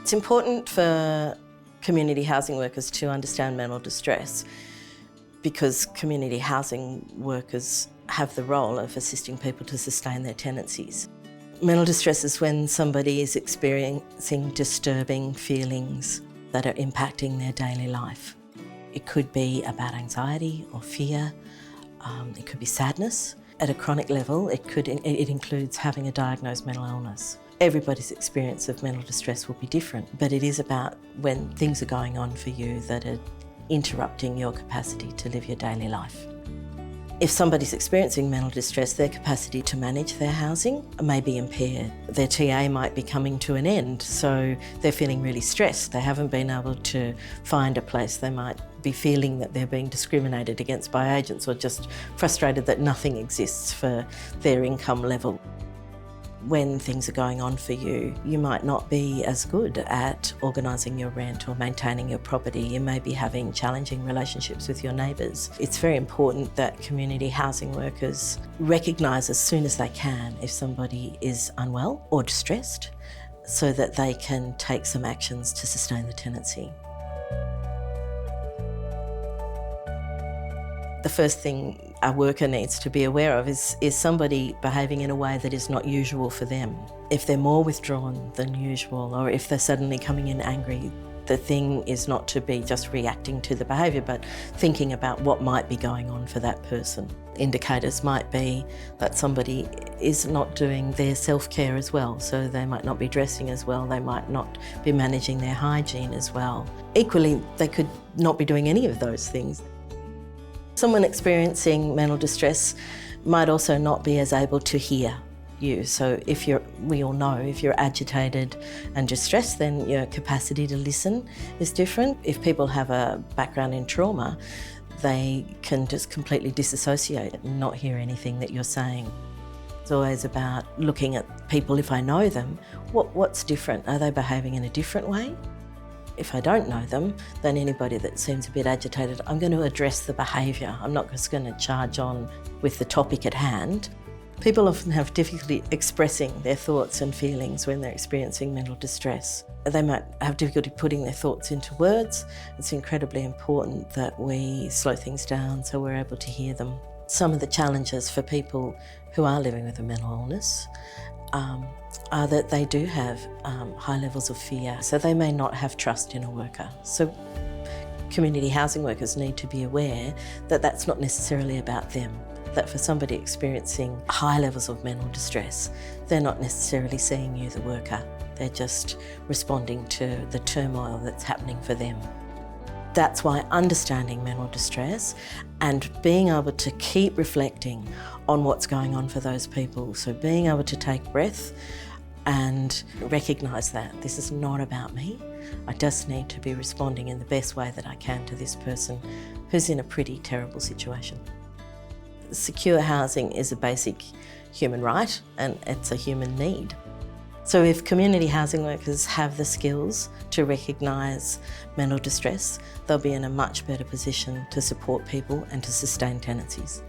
It's important for community housing workers to understand mental distress because community housing workers have the role of assisting people to sustain their tenancies. Mental distress is when somebody is experiencing disturbing feelings that are impacting their daily life. It could be about anxiety or fear, it could be sadness. At a chronic level, it includes having a diagnosed mental illness. Everybody's experience of mental distress will be different, but it is about when things are going on for you that are interrupting your capacity to live your daily life. If somebody's experiencing mental distress, their capacity to manage their housing may be impaired. Their TA might be coming to an end, so they're feeling really stressed. They haven't been able to find a place. They might be feeling that they're being discriminated against by agents or just frustrated that nothing exists for their income level. When things are going on for you, you might not be as good at organising your rent or maintaining your property. You may be having challenging relationships with your neighbours. It's very important that community housing workers recognise as soon as they can if somebody is unwell or distressed so that they can take some actions to sustain the tenancy. The first thing a worker needs to be aware of is somebody behaving in a way that is not usual for them. If they're more withdrawn than usual, or if they're suddenly coming in angry, the thing is not to be just reacting to the behaviour, but thinking about what might be going on for that person. Indicators might be that somebody is not doing their self-care as well, so they might not be dressing as well, they might not be managing their hygiene as well. Equally, they could not be doing any of those things. Someone experiencing mental distress might also not be as able to hear you. So we all know if you're agitated and distressed, then your capacity to listen is different. If people have a background in trauma, they can just completely disassociate and not hear anything that you're saying. It's always about looking at people, if I know them, what's different? Are they behaving in a different way? If I don't know them, then anybody that seems a bit agitated, I'm going to address the behaviour. I'm not just going to charge on with the topic at hand. People often have difficulty expressing their thoughts and feelings when they're experiencing mental distress. They might have difficulty putting their thoughts into words. It's incredibly important that we slow things down so we're able to hear them. Some of the challenges for people who are living with a mental illness are that they do have high levels of fear, so they may not have trust in a worker. So community housing workers need to be aware that that's not necessarily about them, that for somebody experiencing high levels of mental distress, they're not necessarily seeing you, the worker. They're just responding to the turmoil that's happening for them. That's why understanding mental distress and being able to keep reflecting on what's going on for those people, so being able to take breath and recognise that this is not about me. I just need to be responding in the best way that I can to this person who's in a pretty terrible situation. Secure housing is a basic human right and it's a human need. So if community housing workers have the skills to recognise mental distress, they'll be in a much better position to support people and to sustain tenancies.